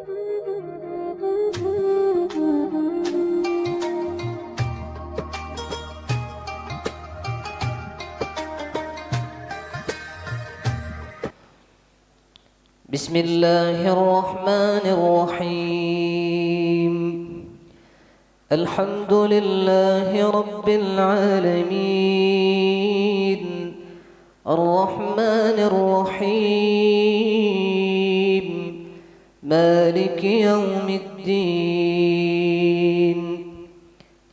بسم الله الرحمن الرحيم. الحمد لله رب العالمين الرحمن الرحيم مالك يوم الدين.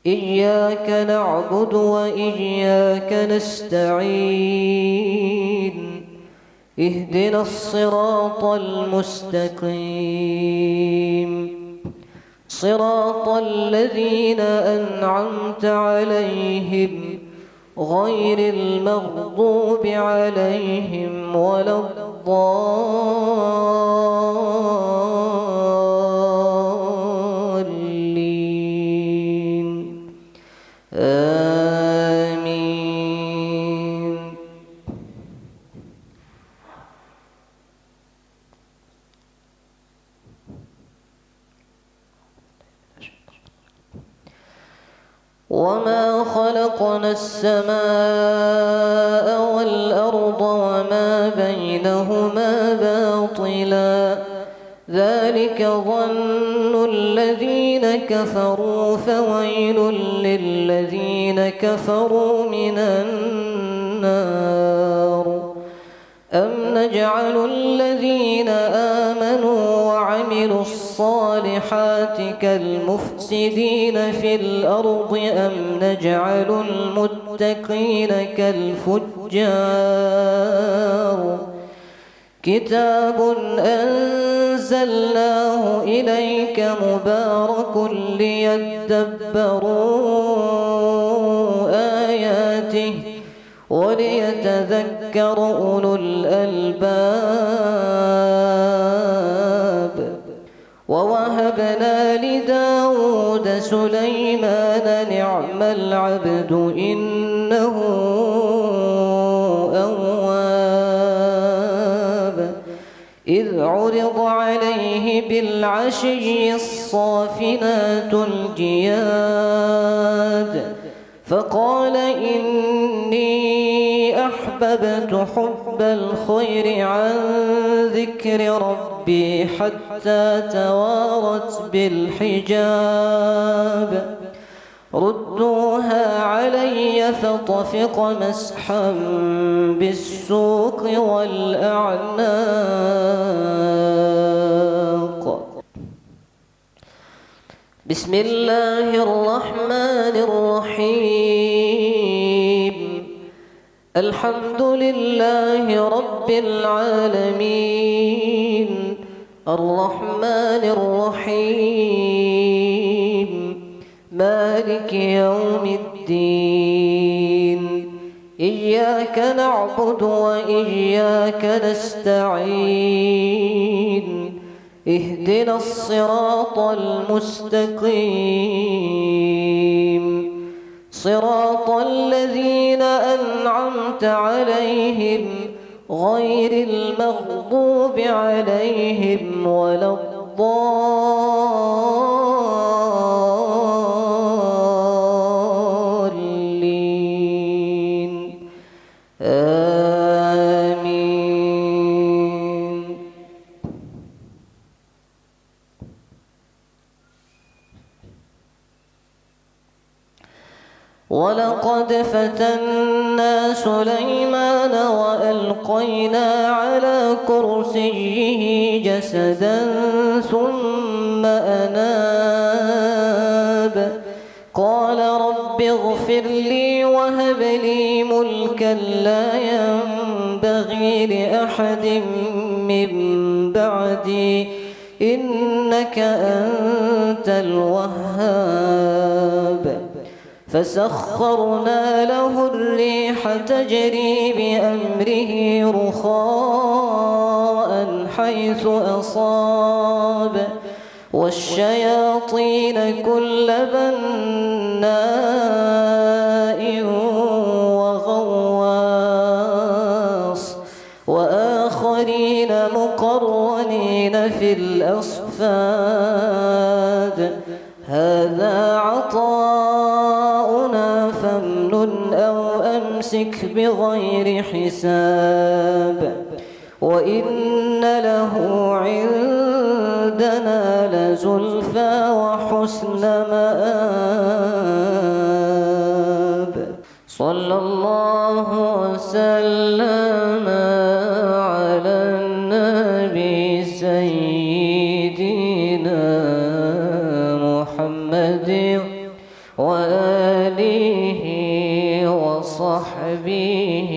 إياك نعبد وإياك نستعين. اهدنا الصراط المستقيم صراط الذين أنعمت عليهم غير المغضوب عليهم ولا الضالين. آمين. وما خلقنا السماء والأرض وما بينهما باطلا ذلك ظن الذين كفروا فويل للذين كفروا من النار. أم نجعل الذين آمنوا وعملوا الصالحات كالمفسدين في الأرض أم نجعل المتقين كالفجار. كتاب أنزلناه إليك مبارك ليدبروا آياته وليتذكر أولو الألباب. ووهبنا لداود سليمان نعم العبد إنه أواب. إذ عرض عليه بالعشي الصافنات الجياد فقال إني أحببت حب الخير عن ذكر ربي حتى توارت بالحجاب. ردوها علي فطفق مسحا بالسوق والأعناق. بسم الله الرحمن الرحيم. الحمد لله رب العالمين الرحمن الرحيم مالك يوم الدين. إياك نعبد وإياك نستعين. اهدنا الصراط المستقيم صراط الذين أنعمت عليهم غير المغضوب عليهم ولا الضالين. آمين. ولقد فتنا سليمان وألقينا على كرسيه جسدا ثم أناب. قال رب اغفر لي وهب لي ملكا لا ينبغي لأحد من بعدي إنك أنت الوهاب. فسخرنا له الريح تجري بأمره رخاء حيث أصاب والشياطين كل بناء وغواص وآخرين مقرنين في الأصفاد أكفاد هذا عطاؤنا فامنن أو أمسك بغير حساب وإن له عندنا لزلفى وحسن مآب صلى الله وسلم على النبي سيدنا محمد وآله وصحبه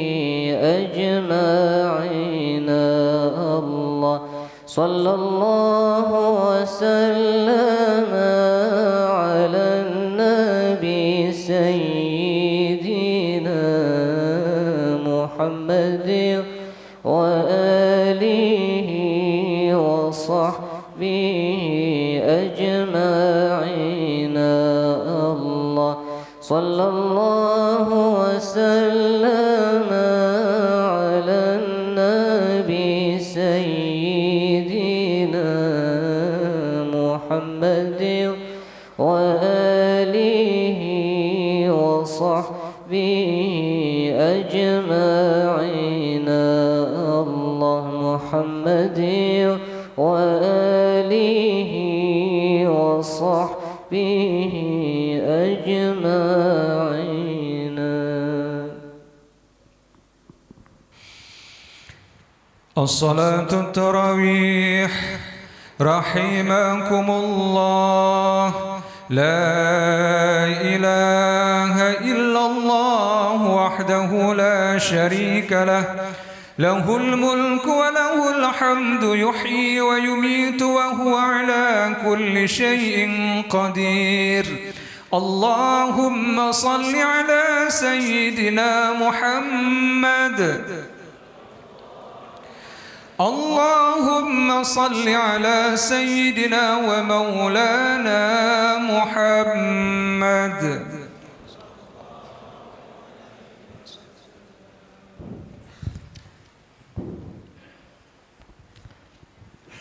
أجمعين الله صلى الله وسلم على النبي سيدنا محمد وآله وصحبه أجمعين الله صلى الله وسلم على النبي سيدنا محمد وآله وصحبه أجمعين الله محمد وآله وصحبه أجمعين. الصلاة التراويح رحمكم الله. لا إله إلا الله وحده لا شريك له له الملك وله الحمد يحيي ويميت وهو على كل شيء قدير. اللهم صل على سيدنا محمد. اللهم صل على سيدنا ومولانا محمد.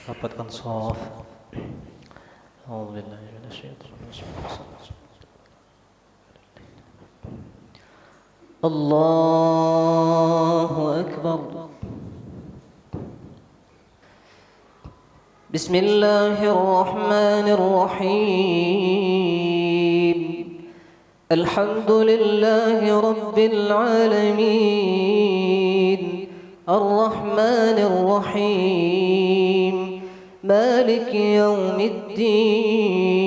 rapatkan shaf. A'udzubillahi minasyaitonir rajim. Allahu akbar. Bismillahirrahmanirrahim. Alhamdulillahi rabbil alamin. Ar-Rahmanir Rahim. مالك يوم الدين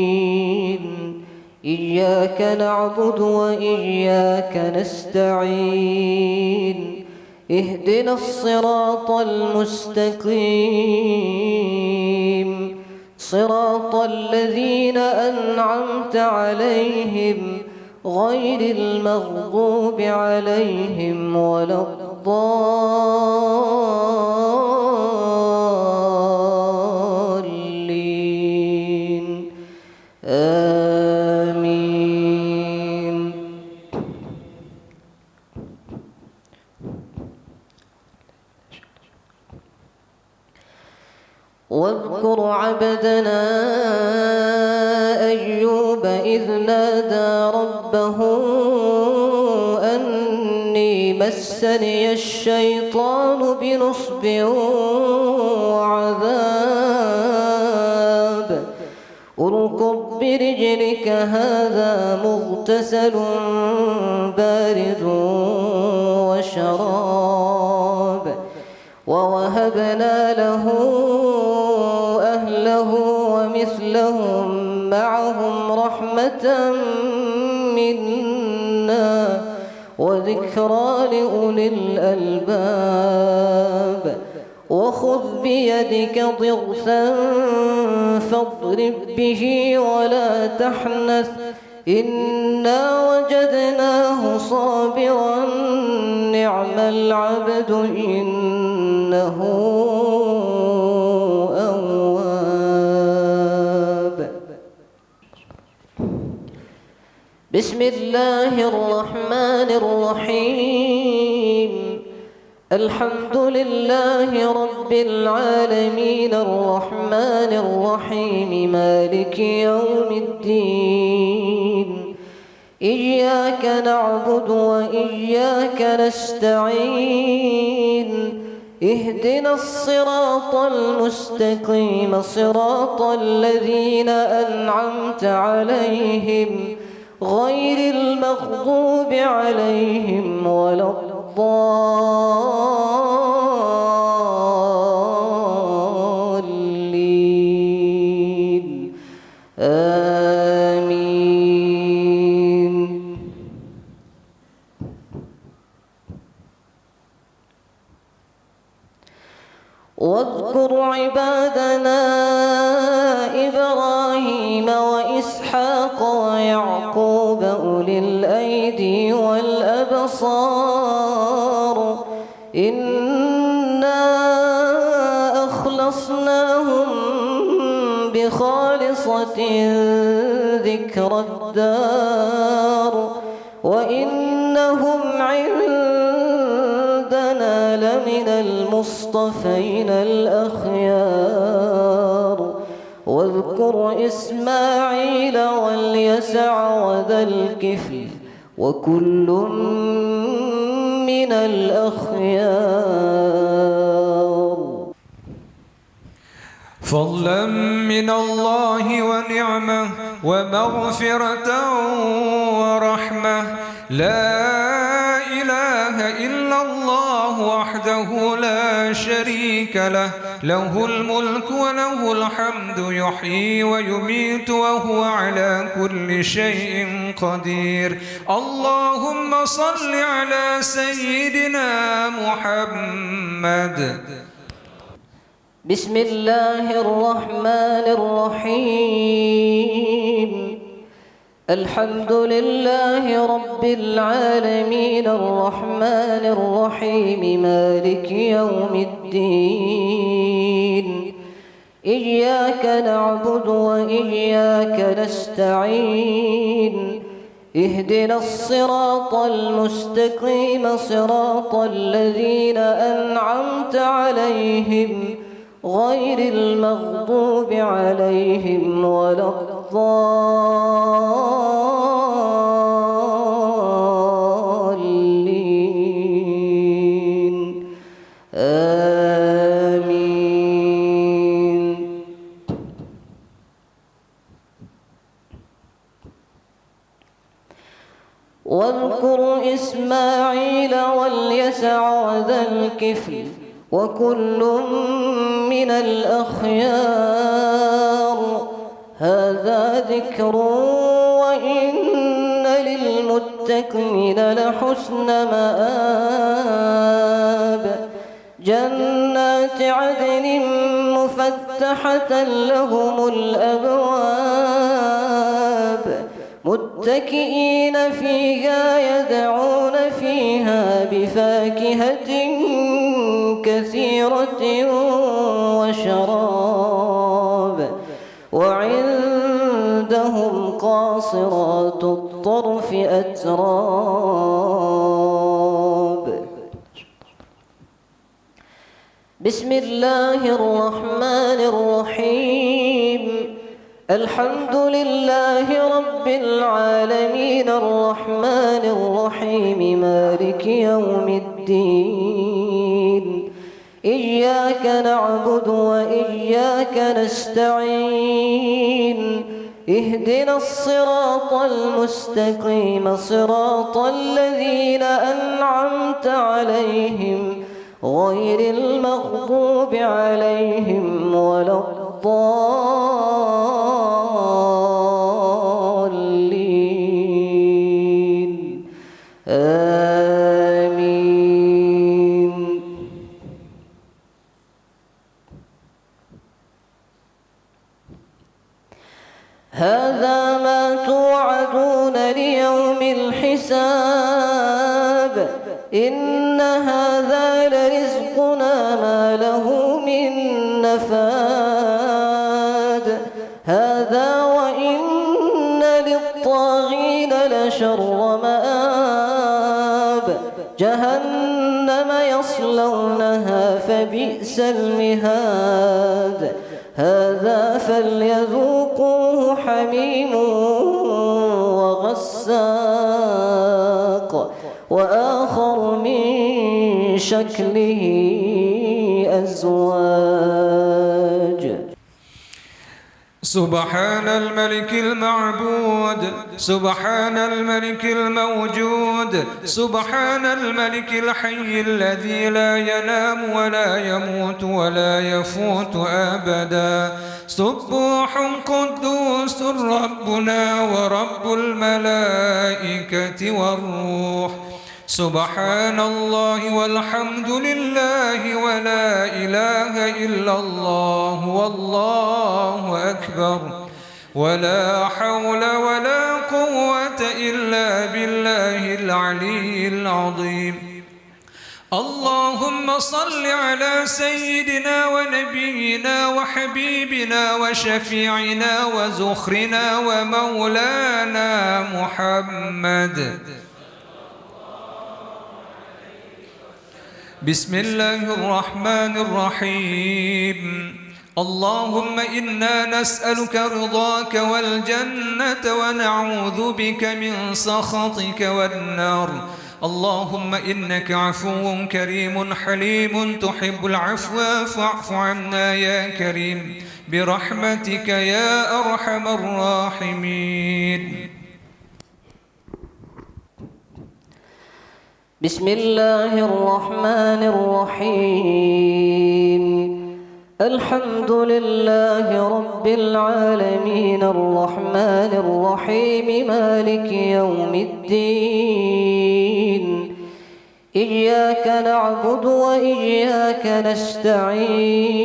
إياك نعبد وإياك نستعين اهدنا الصراط المستقيم صراط الذين أنعمت عليهم غير المغضوب عليهم ولا آمين. واذكر عبدنا أيوب إذ نادى ربه أني مسني الشيطان بنصب وعذاب اركض برجلك هذا مغتسل بارد وشراب ووهبنا له أهله ومثلهم معهم رحمة منا وذكرى لأولي الألباب وخذ بيدك ضغثا فاضرب به ولا تحنث إنا وجدناه صابرا نعم العبد إنه أواب. بسم الله الرحمن الرحيم. الحمد لله رب العالمين الرحمن الرحيم مالك يوم الدين إياك نعبد وإياك نستعين اهدنا الصراط المستقيم صراط الذين أنعمت عليهم غير المغضوب عليهم ولا الضالين آمين. واذكر عبادنا إبراهيم وإسحاق ويعقوب أولي الأيدي والأبصار إنا أخلصناهم بخالصة ذكر الدار وإنهم عندنا لمن المصطفين الأخيار. واذكر إسماعيل واليسع وذا الكفل وكل من الأخيار. فضلا من الله ونعمة ومغفرة ورحمة. لا إله إلا الله وحده لا شريك له، له الملك وله الحمد يحيي ويميت وهو على كل شيء قدير. اللهم صل على سيدنا محمد. بسم الله الرحمن الرحيم. الحمد لله رب العالمين الرحمن الرحيم مالك يوم الدين إياك نعبد وإياك نستعين اهدنا الصراط المستقيم صراط الذين أنعمت عليهم غير المغضوب عليهم ولا الضالين آمين. واذكر إسماعيل واليسع وذا الكفل وكل من الأخيار. هذا ذكر وإن للمتقين لحسن مآب. جنات عدن مفتحة لهم الأبواب متكئين فيها يدعون فيها بفاكهة كثيرة وشراب. وعندهم قاصرات الطرف أتراب. بسم الله الرحمن الرحيم. الحمد لله رب العالمين الرحمن الرحيم مالك يوم الدين إياك نعبد وإياك نستعين اهدنا الصراط المستقيم صراط الذين أنعمت عليهم غير المغضوب عليهم ولا الضالين آمين. هذا ما توعدون ليوم الحساب إن هذا لرزقنا ما له من نفاد. هذا وإن للطاغين لشر مآب. جهنم يصلونها فبئس المهاد هذا فليذوقوه حميم وغساق وآخر من شكله أزواج. سبحان الملك المعبود، سبحان الملك الموجود، سبحان الملك الحي الذي لا ينام ولا يموت ولا يفوت أبدا. سبوح قدوس ربنا ورب الملائكة والروح. سبحان الله والحمد لله ولا إله إلا الله والله أكبر ولا حول ولا قوة إلا بالله العلي العظيم. اللهم صل على سيدنا ونبينا وحبيبنا وشفيعنا وزخرنا ومولانا محمد. بسم الله الرحمن الرحيم. اللهم إنا نسألك رضاك والجنة ونعوذ بك من سخطك والنار. اللهم إنك عفو كريم حليم تحب العفو فاعف عنا يا كريم برحمتك يا أرحم الراحمين. بسم الله الرحمن الرحيم. الحمد لله رب العالمين الرحمن الرحيم مالك يوم الدين. إياك نعبد وإياك نستعين.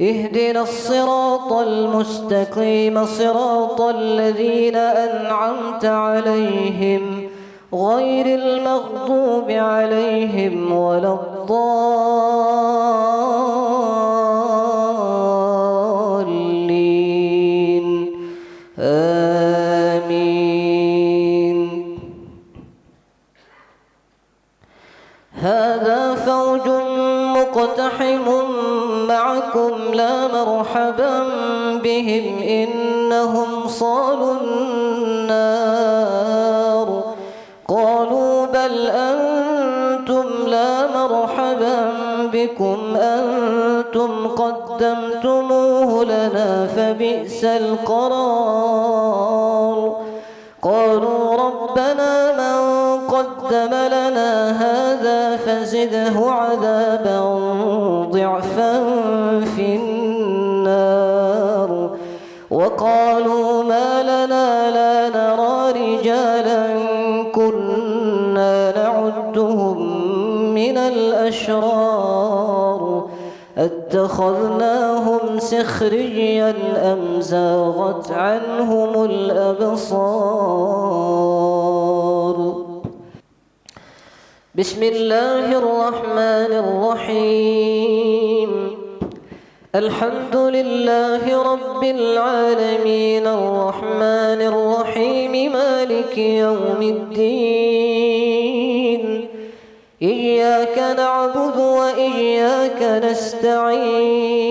اهدنا الصراط المستقيم صراط الذين أنعمت عليهم غير المغضوب عليهم ولا الضالين آمين. هذا فوج مقتحم معكم لا مرحبا بهم إنهم صالوا النار. قالوا بل أنتم لا مرحبا بكم أنتم قدمتموه لنا فبئس القرار. قالوا ربنا من قدم لنا هذا فزده عذابا ضعفا في النار. وقالوا ما لنا لا نرى رجالا كنا نعدهم من الأشرار اتخذناهم سخريا أم زاغت عنهم الأبصار. بسم الله الرحمن الرحيم. الحمد لله رب العالمين الرحمن الرحيم مالك يوم الدين. إياك نعبد وإياك نستعين.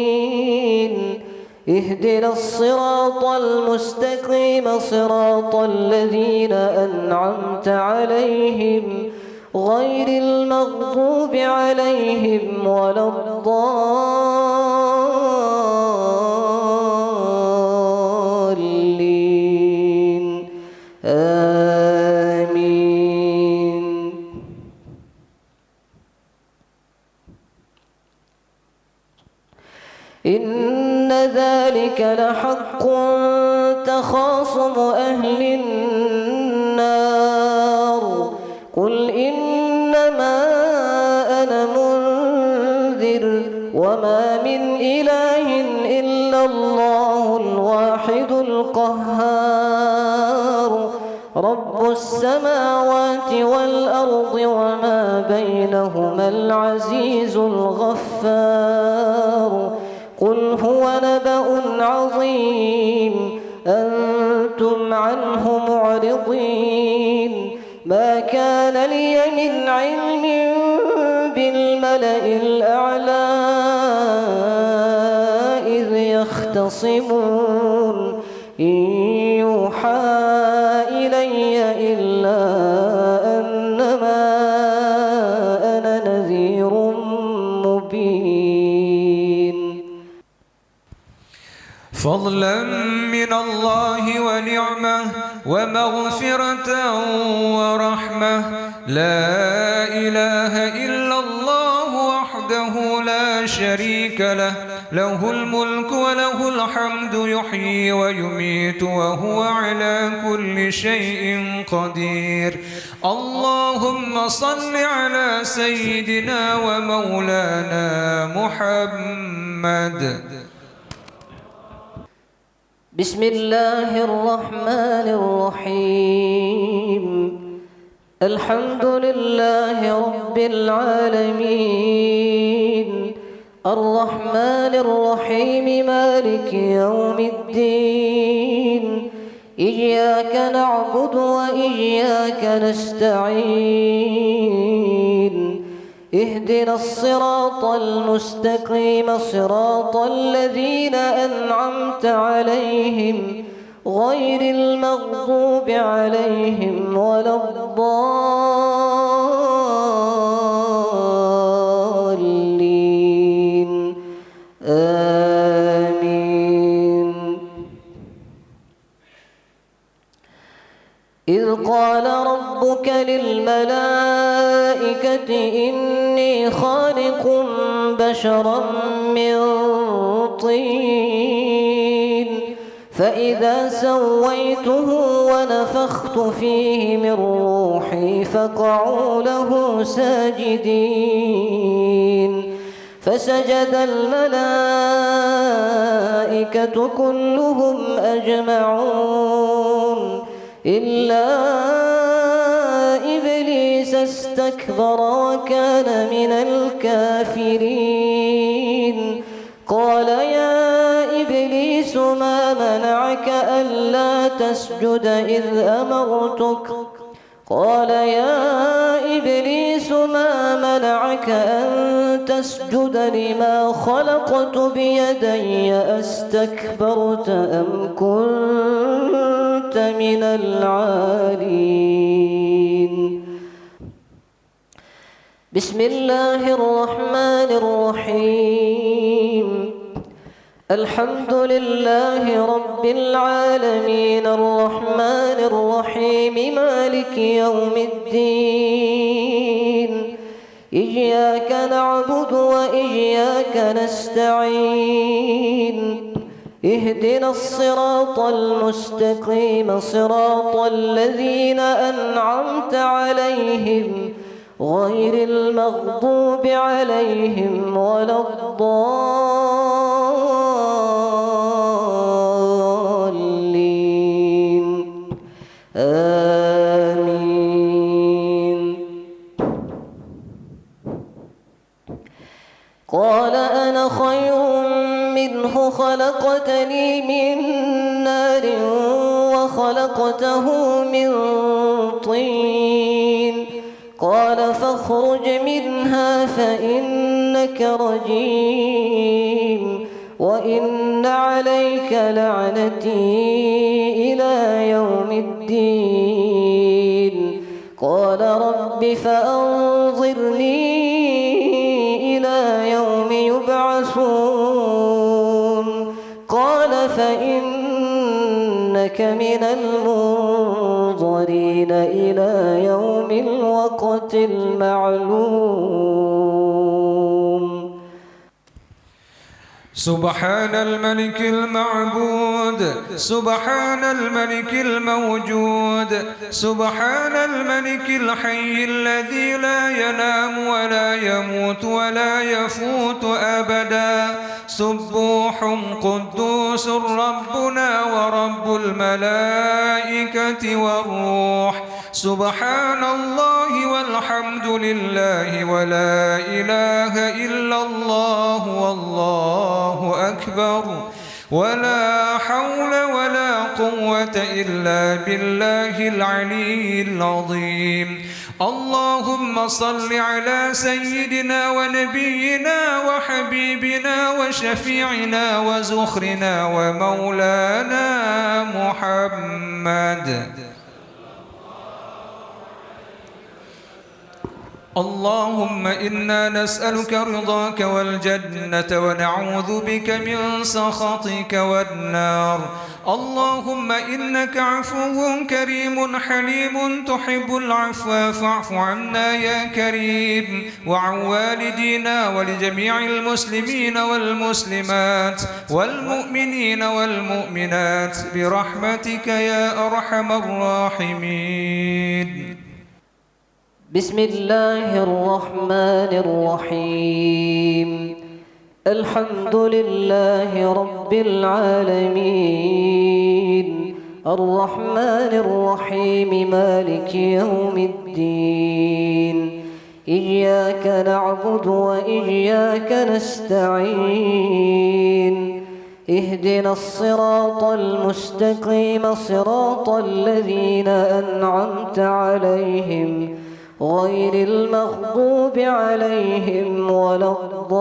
اهدنا الصراط المستقيم صراط الذين أنعمت عليهم غير المغضوب عليهم ولا الضالين آمين. إن ذلك لحق تخاصم أهل النار. قل إنما أنا منذر وما من إله إلا الله الواحد القهار. رب السماوات والأرض وما بينهما العزيز الغفار. قل هو نبأ عظيم أنتم عنه معرضين. ما كان لي من علم بالملأ الأعلى إذ يختصمون إن يوحى إلي إلا أنما أنا نذير مبين. فضلا من الله ونعمة ومغفرة ورحمة. لا إله إلا الله وحده لا شريك له، له الملك وله الحمد يحيي ويميت وهو على كل شيء قدير. اللهم صل على سيدنا ومولانا محمد. بسم الله الرحمن الرحيم. الحمد لله رب العالمين الرحمن الرحيم مالك يوم الدين. إياك نعبد وإياك نستعين. اهدنا الصراط المستقيم صراط الذين أنعمت عليهم غير المغضوب عليهم ولا الضالين آمين. إذ قال ربك للملائكة إني خالق بشرا من طين فإذا سويته ونفخت فيه من روحي فقعوا له ساجدين. فسجد الملائكة كلهم أجمعون إلا إبليس استكبر وكان من الكافرين. قال يا إبليس ما منعك ألا تسجد إذ أمرتك؟ قال يا إبليس ما منعك أن تسجد لما خلقت بيدي أستكبرت أم كنت من العالين؟ بسم الله الرحمن الرحيم. الحمد لله رب العالمين الرحمن الرحيم مالك يوم الدين. إياك نعبد وإياك نستعين. اهدنا الصراط المستقيم صراط الذين أنعمت عليهم غير المغضوب عليهم ولا الضالين آمين. قال أنا خير منه خلقتني من نار وخلقته من طين. قال فاخرج منها فإنك رجيم وإن عليك لعنتي إلى يوم الدين. قال رب فأنظرني إلى يوم يبعثون. قال فإنك من المنظرين إلى يوم الوقت المعلوم. سبحان الملك المعبود، سبحان الملك الموجود، سبحان الملك الحي الذي لا ينام ولا يموت ولا يفوت أبدا. سبوح قدوس ربنا ورب الملائكة والروح. سبحان الله والحمد لله ولا إله إلا الله والله أكبر. ولا حول ولا قوة إلا بالله العلي العظيم. اللهم صل على سيدنا ونبينا وحبيبنا وشفيعنا وزخرنا ومولانا محمد. اللهم إنا نسألك رضاك والجنة ونعوذ بك من سخطك والنار. اللهم إنك عفو كريم حليم تحب العفو فاعف عنا يا كريم، وعن والدينا ولجميع المسلمين والمسلمات والمؤمنين والمؤمنات برحمتك يا أرحم الراحمين. بسم الله الرحمن الرحيم. الحمد لله رب العالمين، الرحمن الرحيم، مالك يوم الدين. إياك نعبد وإياك نستعين. اهدنا الصراط المستقيم، صراط الذين أنعمت عليهم غير المغضوب عليهم ولا الضالين.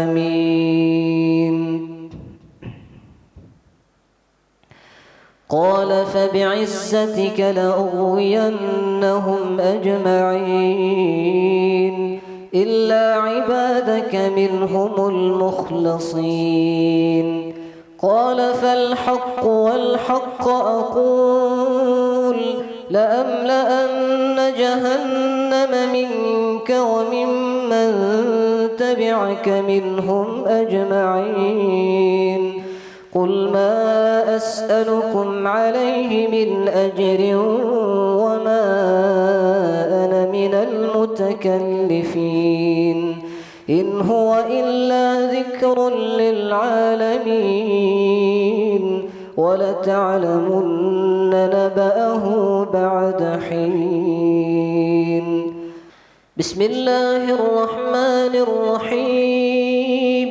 آمين. قال فبعزتك لأغوينهم أجمعين إلا عبادك منهم المخلصين. قال فالحق والحق أقول لأملأن جهنم منك وممن تبعك منهم أجمعين. قل ما أسألكم عليه من أجر وما أنا من المتكلفين، إن هو إلا ذكر للعالمين، ولتعلمن نبأه بعد حين. بسم الله الرحمن الرحيم.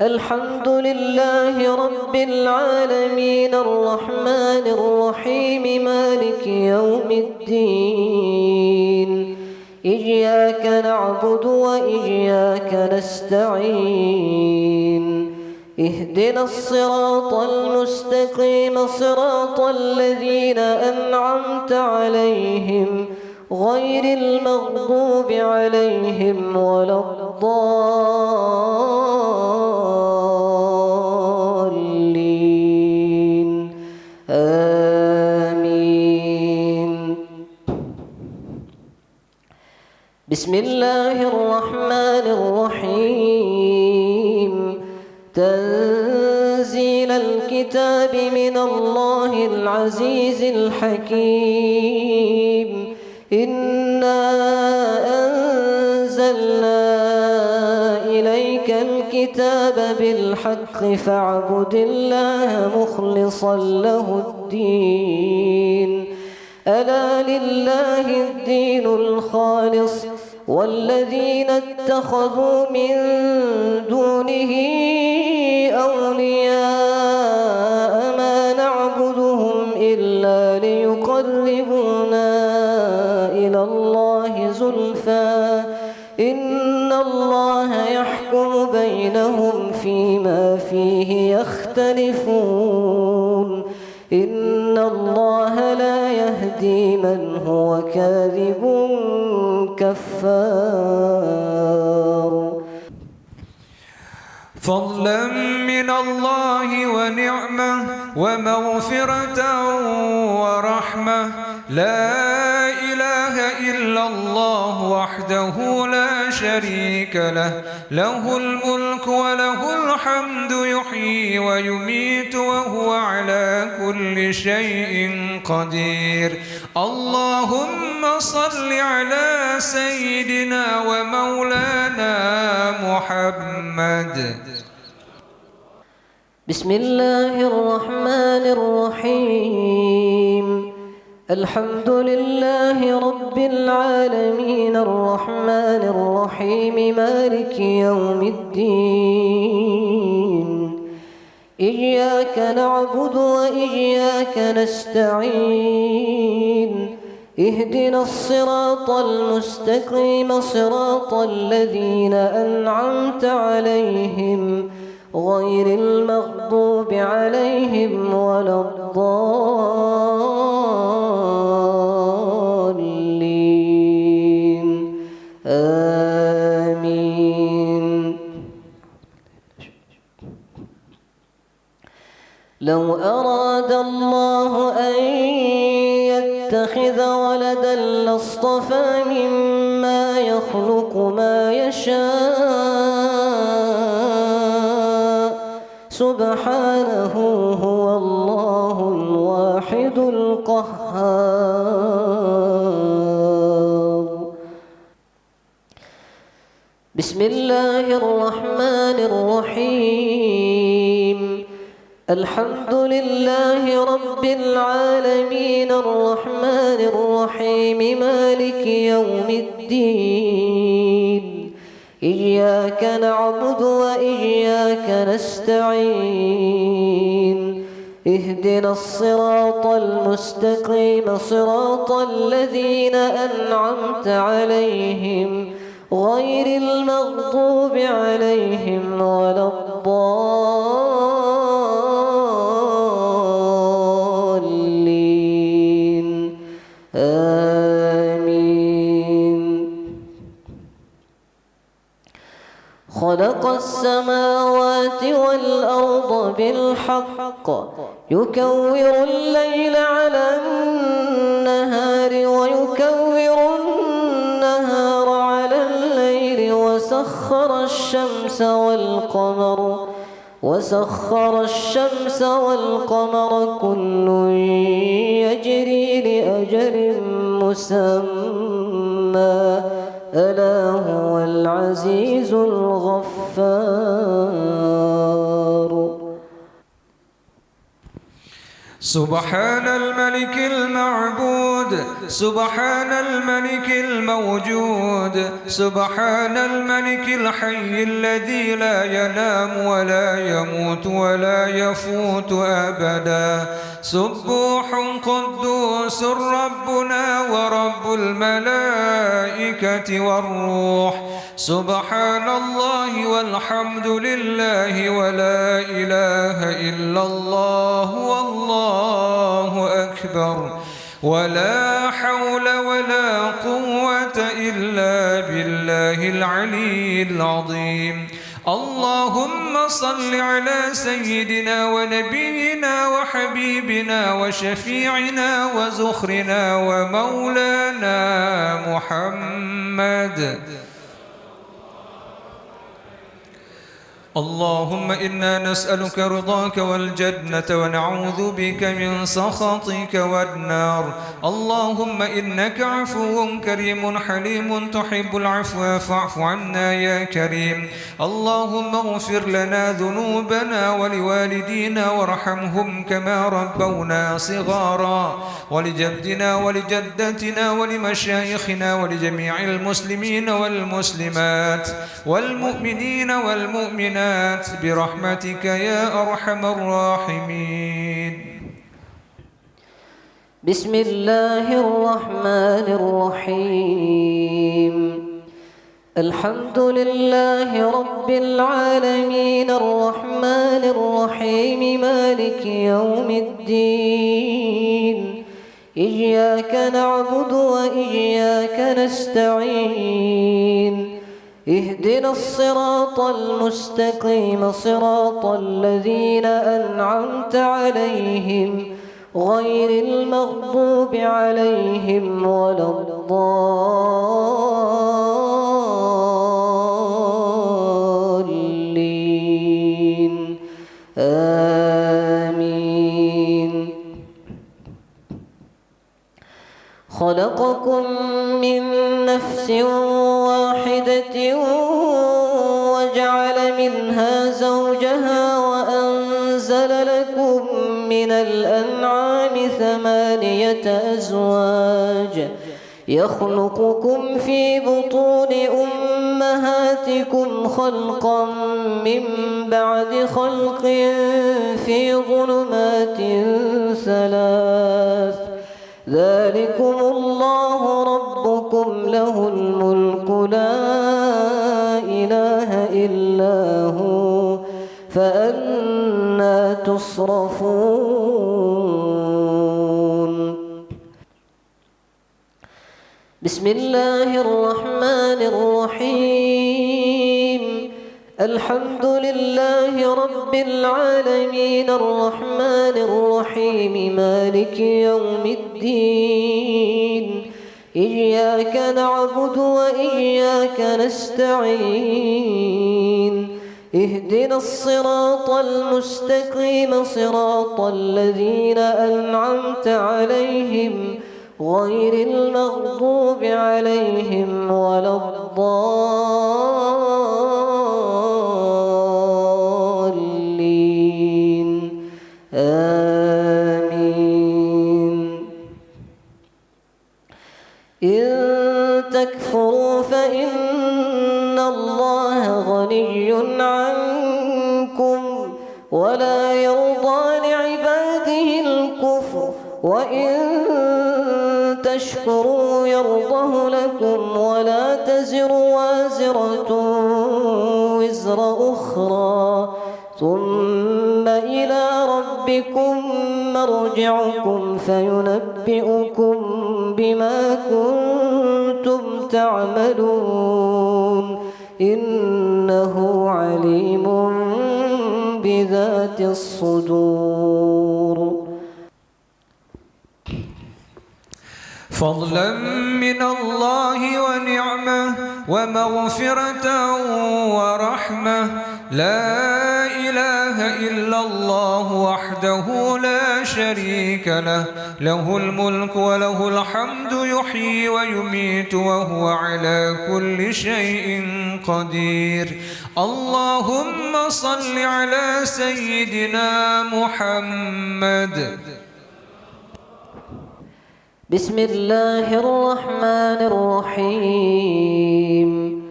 الحمد لله رب العالمين، الرحمن الرحيم، مالك يوم الدين. إياك نعبد وإياك نستعين. اهدنا الصراط المستقيم، صراط الذين أنعمت عليهم غير المغضوب عليهم ولا الضالين. آمين. بسم الله الرحمن الرحيم. تنزيل الكتاب من الله العزيز الحكيم. إنا أنزلنا إليك الكتاب بالحق فاعبد الله مخلصا له الدين. ألا لله الدين الخالص، والذين اتخذوا من دونه أولياء ما نعبدهم إلا ليقربونا إلى الله زلفى إن الله يحكم بينهم فيما فيه يختلفون. إن الله لا يهدي من هو كاذب كفار. فضلا من الله ونعمة ومغفرة ورحمة. لا إله إلا الله وحده لا شريك له، له الملك وله الحمد، يحيي ويميت وهو على كل شيء قدير. اللهم صل على سيدنا ومولانا محمد. بسم الله الرحمن الرحيم. الحمد لله رب العالمين الرحمن الرحيم مالك يوم الدين إياك نعبد وإياك نستعين اهدنا الصراط المستقيم صراط الذين أنعمت عليهم غير المغضوب عليهم ولا الضالين آمين. لو أراد الله أن يتخذ ولدا لاصطفى مما يخلق ما يشاء سبحانه هو الله الواحد القهار. بسم الله الرحمن الرحيم الحمد لله رب العالمين الرحمن الرحيم مالك يوم الدين إياك نعبد وإياك نستعين اهدنا الصراط المستقيم صراط الذين أنعمت عليهم غير المغضوب عليهم ولا الضالين آمين. خلق السماوات والأرض بالحق يكور الليل على النهار ويكور النهار على الليل وسخر الشمس والقمر كل يجري لأجل مسمى ألا هو العزيز الغفار. سبحان الملك المعبود سبحان الملك الموجود سبحان الملك الحي الذي لا ينام ولا يموت ولا يفوت أبدا. سبوح قدوس ربنا ورب الملائكة والروح سبحان الله والحمد لله ولا إله إلا الله والله أكبر ولا حول ولا قوة إلا بالله العلي العظيم. اللهم صل على سيدنا ونبينا وحبيبنا وشفيعنا وزخرنا ومولانا محمد. اللهم إنا نسألك رضاك والجنة ونعوذ بك من سخطك والنار. اللهم إنك عفو كريم حليم تحب العفو فاعف عنا يا كريم. اللهم اغفر لنا ذنوبنا ولوالدينا وارحمهم كما ربونا صغارا ولجدنا ولجدتنا ولمشايخنا ولجميع المسلمين والمسلمات والمؤمنين والمؤمنات برحمتك يا أرحم الراحمين. بسم الله الرحمن الرحيم الحمد لله رب العالمين الرحمن الرحيم مالك يوم الدين إياك نعبد وإياك نستعين اهدنا الصراط المستقيم صراط الذين أنعمت عليهم غير المغضوب عليهم ولا الضالين آمين. خلقكم من نفس واحدة وجعل منها زوجها وأنزل لكم من الأنعام ثمانية ثمانية أزواج يخلقكم في بطون أمهاتكم خلقا من بعد خلق في ظلمات ثلاث ذلكم الله ربكم له الملك لا إله إلا هو فأنى تصرفون بسم الله الرحمن الرحيم الحمد لله رب العالمين الرحمن الرحيم مالك يوم الدين إياك نعبد وإياك نستعين اهدنا الصراط المستقيم صراط الذين أنعمت عليهم غير المغضوب عليهم ولا الضالين آمين إن تكفروا فإن الله غني عنكم ولا يرضى لعباده الكفر وإن تشكروا يرضه لكم ولا تزر وازرة وزر أخرى ثم إلى ربكم مرجعكم فينبئكم بما كنتم تعملون إنه عليم بذات الصدور فضلا من الله ونعمة ومغفرة ورحمة لا إله إلا الله وحده لا شريك له له الملك وله الحمد يحيي ويميت وهو على كل شيء قدير اللهم صل على سيدنا محمد بسم الله الرحمن الرحيم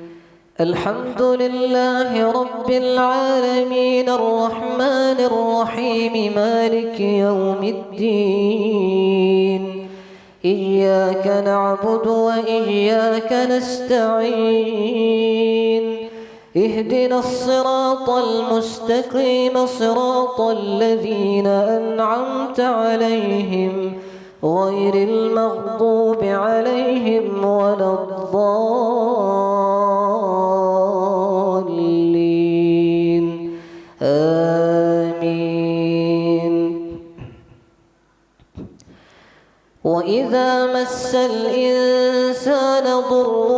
الحمد لله رب العالمين الرحمن الرحيم مالك يوم الدين إياك نعبد وإياك نستعين اهدنا الصراط المستقيم صراط الذين أنعمت عليهم غير المغضوب عليهم ولا الضالين آمين وإذا مس الإنسان ضر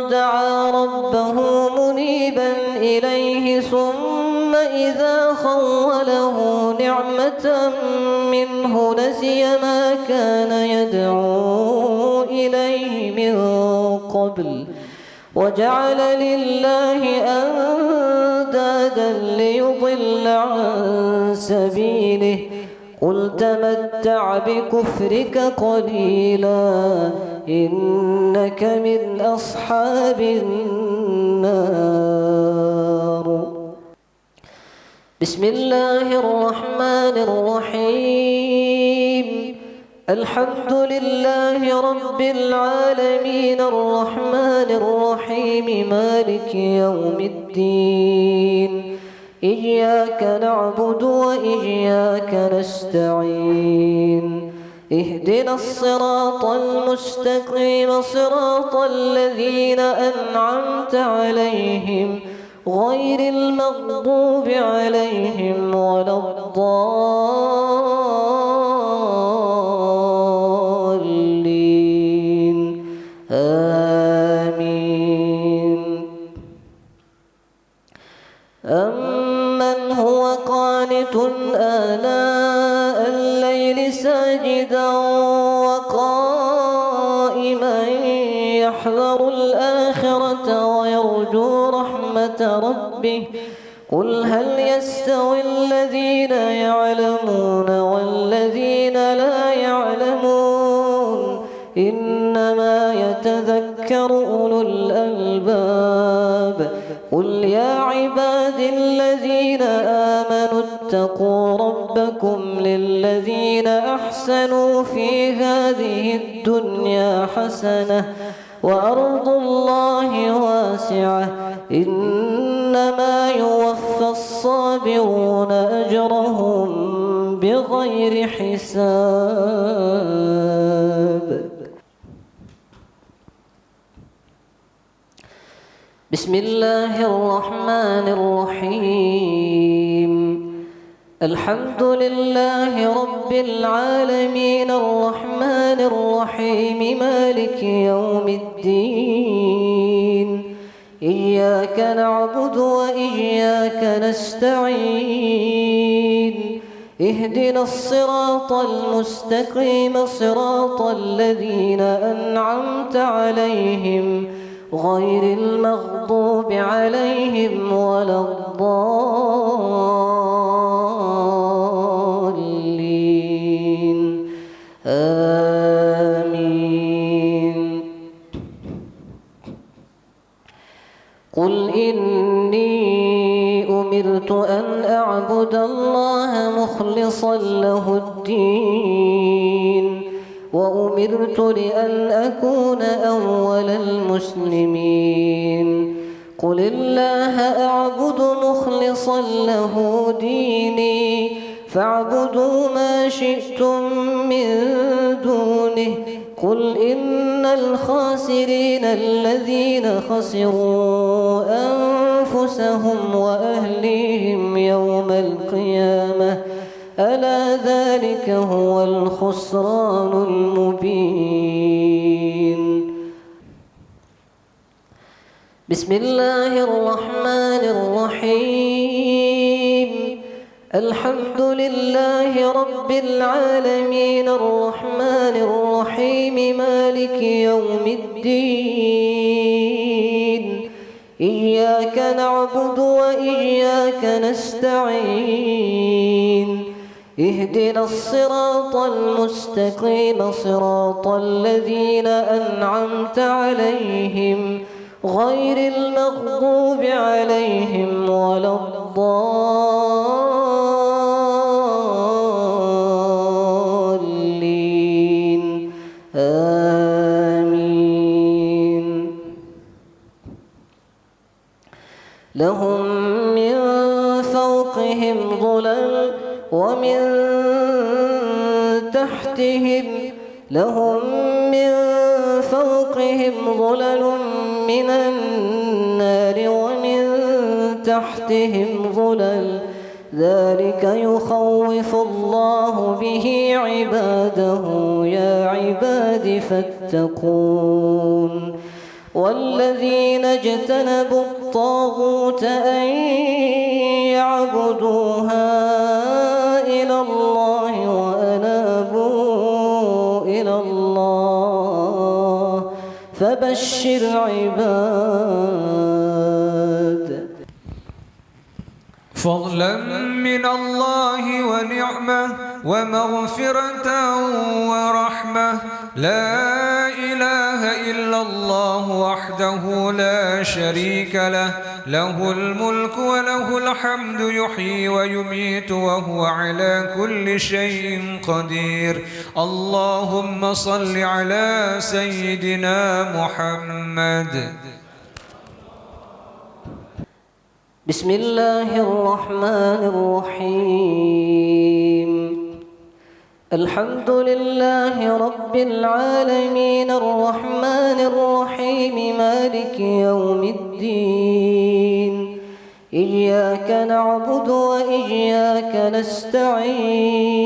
دعا ربه منيبا إليه ثم إذا خوله نعمة منه نسي ما كان يدعو إليه من قبل وجعل لله أندادا ليضل عن سبيله قل تمتع بكفرك قليلا إنك من أصحاب النار بسم الله الرحمن الرحيم الحمد لله رب العالمين الرحمن الرحيم مالك يوم الدين إياك نعبد وإياك نستعين اهدنا الصراط المستقيم صراط الذين أنعمت عليهم غير المغضوب عليهم ولا الضالين آمين أمن هو قانت آناء الليل ساجدا وقائما يحذر الآخرة ويرجو رحمة ربه قل هل يستوي الذين يعلمون والذين لا يعلمون إنما يتذكر أولو الألباب. قل يا عبادي الذين آمنوا اتقوا ربكم للذين أحسنوا في هذه الدنيا حسنة وأرض الله واسعة إنما يوفى الصابرون أجرهم بغير حساب. بسم الله الرحمن الرحيم. الحمد لله رب العالمين الرحمن الرحيم مالك يوم الدين. إياك نعبد وإياك نستعين. اهدنا الصراط المستقيم صراط الذين أنعمت عليهم غير المغضوب عليهم ولا الضالين. آمين. قل إني أمرت أن أعبد الله مخلصا له الدين وأمرت لأن أكون أول المسلمين. قل الله أعبد مخلصا له ديني فاعبدوا ما شئتم من دونه. قل إن الخاسرين الذين خسروا أنفسهم وأهليهم يوم القيامة ألا ذلك هو الخسران المبين. بسم الله الرحمن الرحيم. الحمد لله رب العالمين الرحمن الرحيم مالك يوم الدين. إياك نعبد وإياك نستعين. اهدنا الصراط المستقيم صراط الذين أنعمت عليهم غير المغضوب عليهم ولا الضالين. آمين. لهم من فوقهم ظلل ومن تحتهم ظلل من النار ومن تحتهم ظلل ذلك يخوف الله به عباده يا عباد فاتقون. والذين اجتنبوا الطاغوت أن يعبدوها إلى الله وأنابوا إلى الله فبشر عباد. فضلا من الله ونعمة ومغفرة ورحمة لا إله إلا الله وحده لا شريك له له الملك وله الحمد يحيي ويميت وهو على كل شيء قدير. اللهم صل على سيدنا محمد. بسم الله الرحمن الرحيم. الحمد لله رب العالمين الرحمن الرحيم مالك يوم الدين. إياك نعبد وإياك نستعين.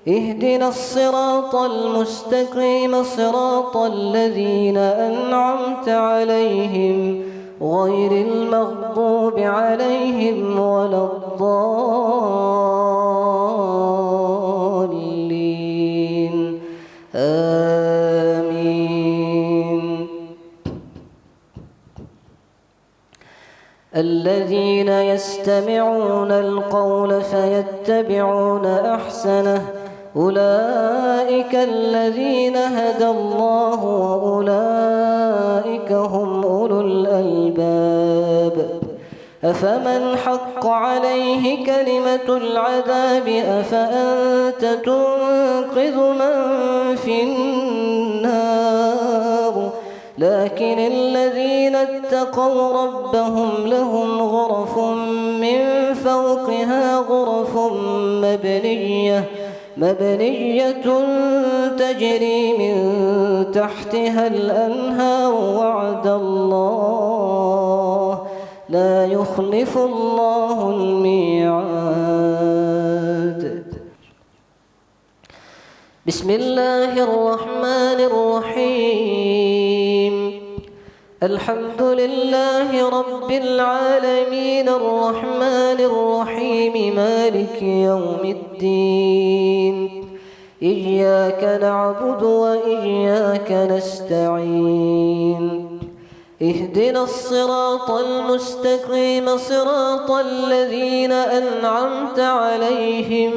اهدنا الصراط المستقيم صراط الذين أنعمت عليهم غير المغضوب عليهم ولا الضالين. آمين. الذين يستمعون القول فيتبعون أحسنه أولئك الذين هدى الله وأولئك هم أولو الألباب أفمن حق عليه كلمة العذاب أفأنت تنقذ من في النار لكن الذين اتقوا ربهم لهم غرف من فوقها غرف مبنية تجري من تحتها الأنهار وعد الله لا يخلف الله الميعاد بسم الله الرحمن الرحيم الحمد لله رب العالمين الرحمن الرحيم مالك يوم الدين إياك نعبد وإياك نستعين اهدنا الصراط المستقيم صراط الذين أنعمت عليهم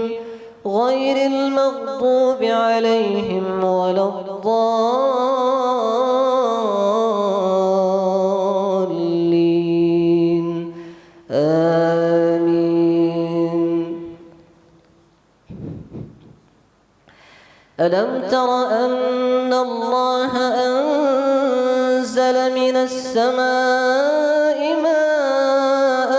غير المغضوب عليهم ولا الضالين آمين ألم تر أن الله أنزل من السماء ماء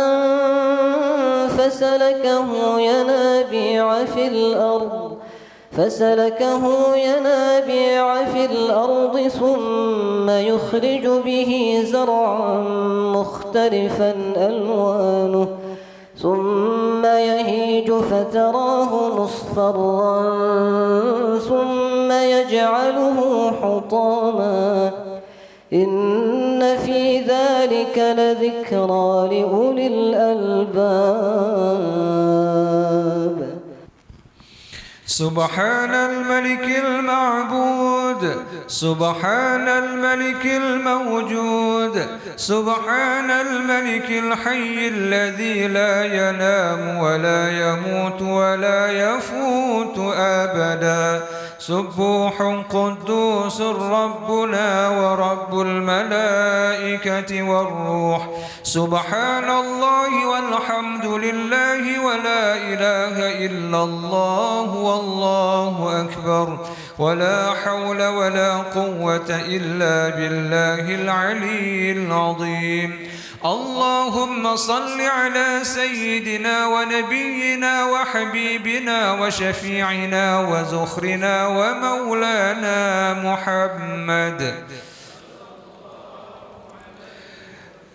فسلكه ينابيع في الأرض ثم يخرج به زرعا مختلفا ألوانه ثم يهيج فتراه مصفرا ثم يجعله حطاما إن في ذلك لذكرى لأولي الألباب سبحان الملك المعبود سبحان الملك الموجود سبحان الملك الحي الذي لا ينام ولا يموت ولا يفوت أبدا سبوح قدوس ربنا ورب الملائكة والروح سبحان الله والحمد لله ولا إله إلا الله والله أكبر ولا حول ولا قوة إلا بالله العلي العظيم اللهم صل على سيدنا ونبينا وحبيبنا وشفيعنا وزخرنا ومولانا محمد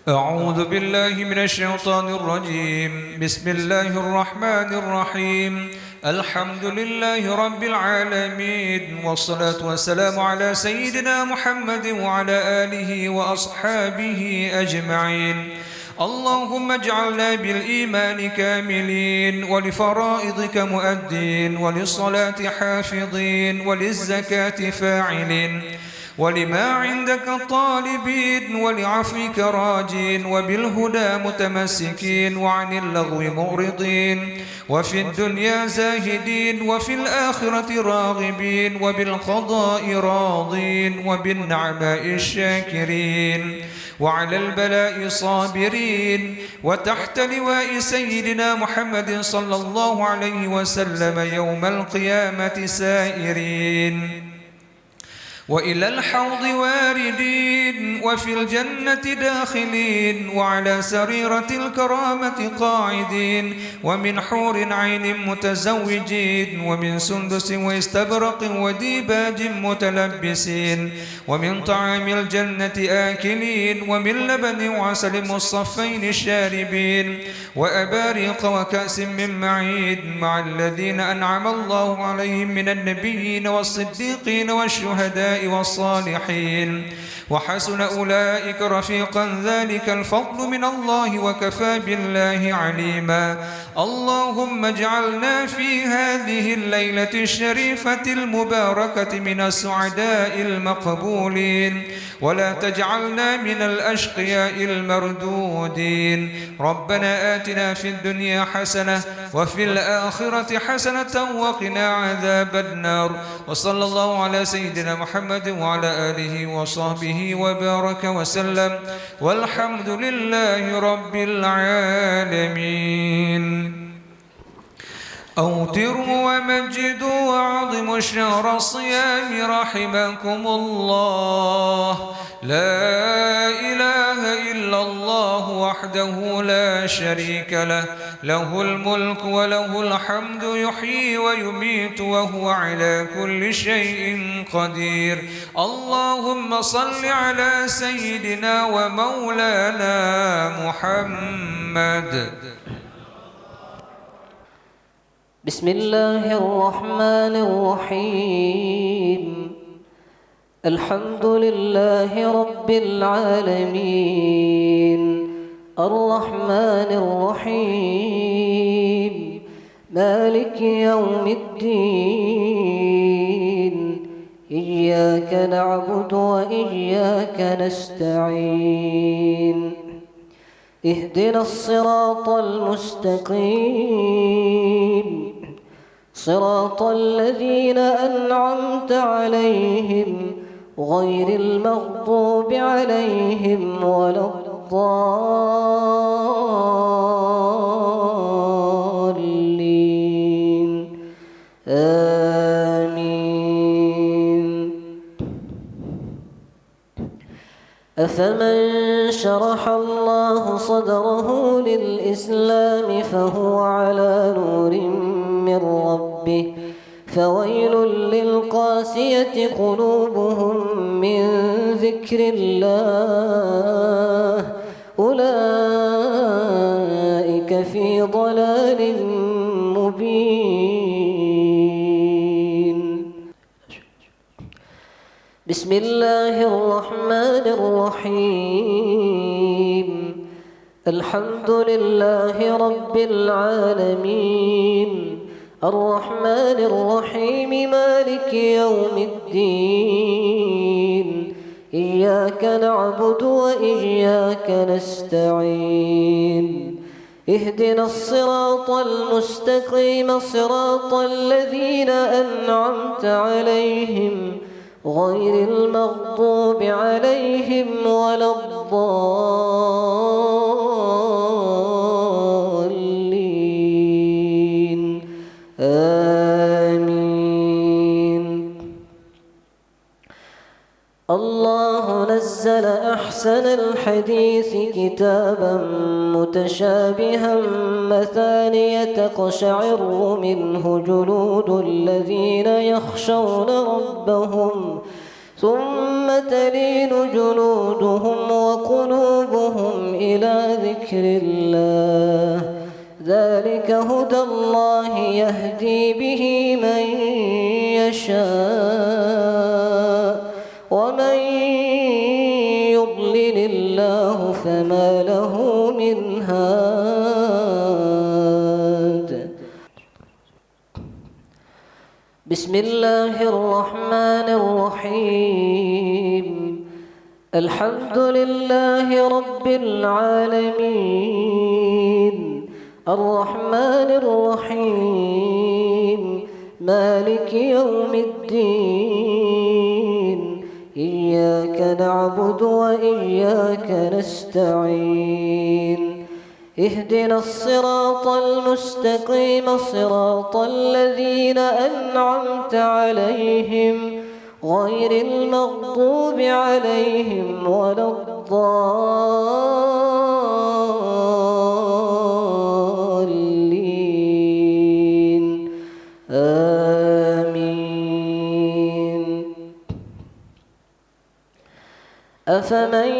أعوذ بالله من الشيطان الرجيم بسم الله الرحمن الرحيم الحمد لله رب العالمين والصلاة والسلام على سيدنا محمد وعلى آله وأصحابه أجمعين اللهم اجعلنا بالإيمان كاملين ولفرائضك مؤدين وللصلاة حافظين وللزكاة فاعلين ولما عندك طالبين ولعفوك راجين وبالهدى متمسكين وعن اللغو معرضين وفي الدنيا زاهدين وفي الآخرة راغبين وبالقضاء راضين وبالنعماء الشاكرين وعلى البلاء صابرين وتحت لواء سيدنا محمد صلى الله عليه وسلم يوم القيامة سائرين وإلى الحوض واردين وفي الجنة داخلين وعلى سريرة الكرامة قاعدين ومن حور عين متزوجين ومن سندس واستبرق وديباج متلبسين ومن طعام الجنة آكلين ومن لبن وعسل مصفين شاربين وأباريق وكأس من معين مع الذين أنعم الله عليهم من النبيين والصديقين والشهداء والصالحين وحسن أولئك رفيقا ذلك الفضل من الله وكفى بالله عليما اللهم اجعلنا في هذه الليلة الشريفة المباركة من السعداء المقبولين ولا تجعلنا من الأشقياء المردودين ربنا آتنا في الدنيا حسنة وفي الآخرة حسنة وقنا عذاب النار. وصلى الله على سيدنا محمد وعلى آله وصحبه وبارك وسلم، والحمد لله رب العالمين. أوتروا ومجدوا وعظموا شهر الصيام رحمكم الله. لا إله إلا الله وحده لا شريك له، له الملك وله الحمد، يحيي ويميت وهو على كل شيء قدير. اللهم صل على سيدنا ومولانا محمد. بسم الله الرحمن الرحيم. الحمد لله رب العالمين، الرحمن الرحيم، مالك يوم الدين. إياك نعبد وإياك نستعين. اهدنا الصراط المستقيم، صراط الذين أنعمت عليهم غير المغضوب عليهم ولا الضالين. آمين. أفمن شرح الله صدره للإسلام فهو على نور من ربه، فويل للقاسية قلوبهم من ذكر الله، أولئك في ضلال مبين. بسم الله الرحمن الرحيم. الحمد لله رب العالمين، الرحمن الرحيم، مالك يوم الدين. إياك نعبد وإياك نستعين. اهدنا الصراط المستقيم، صراط الذين أنعمت عليهم غير المغضوب عليهم ولا الضالين. آمين. الله نزل أحسن الحديث كتابا متشابها مثانية تقشعر منه جلود الذين يخشون ربهم، ثم تلين جلودهم وقلوبهم إلى ذكر الله. ذلك هدى الله يهدي به من يشاء، ومن يضلل الله فما له من هاد. بسم الله الرحمن الرحيم. الحمد لله رب العالمين، الرحمن الرحيم، مالك يوم الدين. إياك نعبد وإياك نستعين. اهدنا الصراط المستقيم، صراط الذين أنعمت عليهم غير المغضوب عليهم ولا الضالين. آمين. أفمن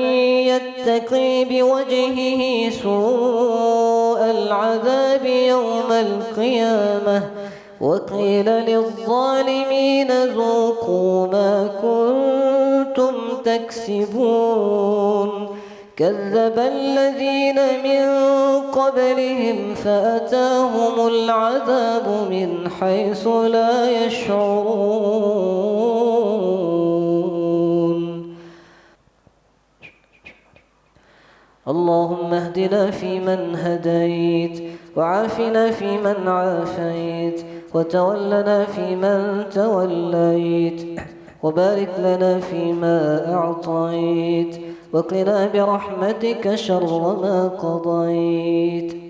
يتقي بوجهه سوء العذاب يوم القيامة وقيل للظالمين ذوقوا ما كنتم تكسبون. كذب الذين من قبلهم فأتاهم العذاب من حيث لا يشعرون. اللهم اهدنا فيمن هديت، وعافنا فيمن عافيت، وتولنا فيمن توليت، وبارك لنا فيما أعطيت، وقنا برحمتك شر ما قضيت.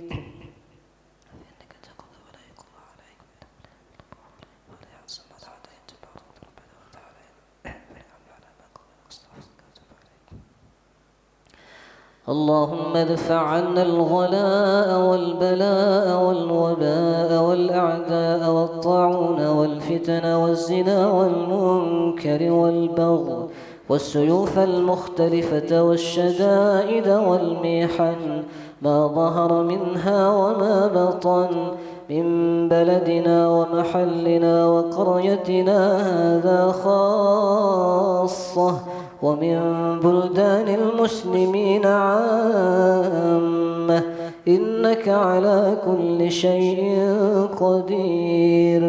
اللهم ادفع عنا الغلاء والبلاء والوباء والأعداء والطاعون والفتن والزنا والمنكر والبغي والسيوف المختلفة والشدائد والمحن، ما ظهر منها وما بطن، من بلدنا ومحلنا وقريتنا هذا خاصة، ومن بلدان المسلمين عامة، إنك على كل شيء قدير.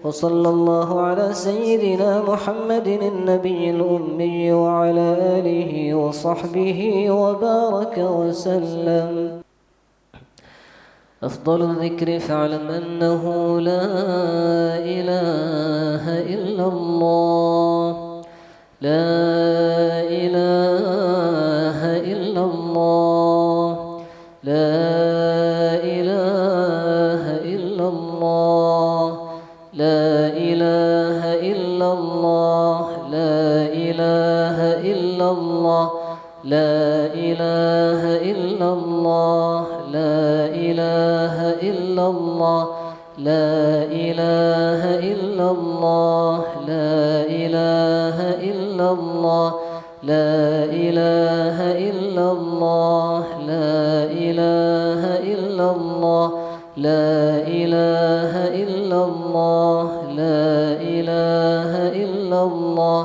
وصلى الله على سيدنا محمد النبي الأمي وعلى آله وصحبه وبارك وسلم. أفضل الذكر فاعلم أنه لا إله إلا الله، لا إله إلا الله، لا إله إلا الله، لا إله إلا الله، لا إله إلا الله، لا إله إلا الله، لا إله إلا الله، لا إله إلا الله، لا إله إلا الله، لا إله إلا الله، لا إله إلا الله، لا إله إلا الله، لا إله إلا الله،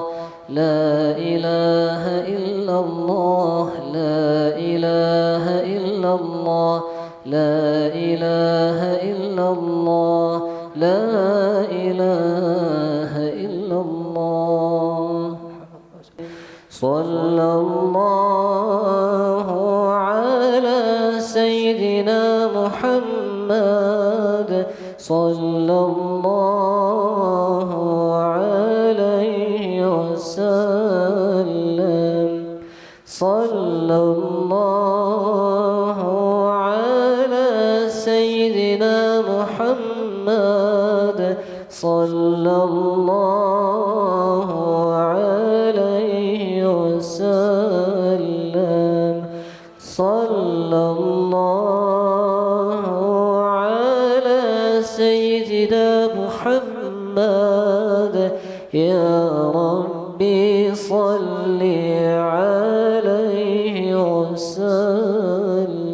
لا إله إلا الله، لا إله إلا الله، لا إله إلا الله، لا إله إلا الله. صلى الله على سيدنا محمد، صلى الله عليه وسلم، صلى الله على سيدنا محمد، صلى الله عليه وسلم، صلى الله على سيدنا محمد. يا ربي صل عليه وسلم.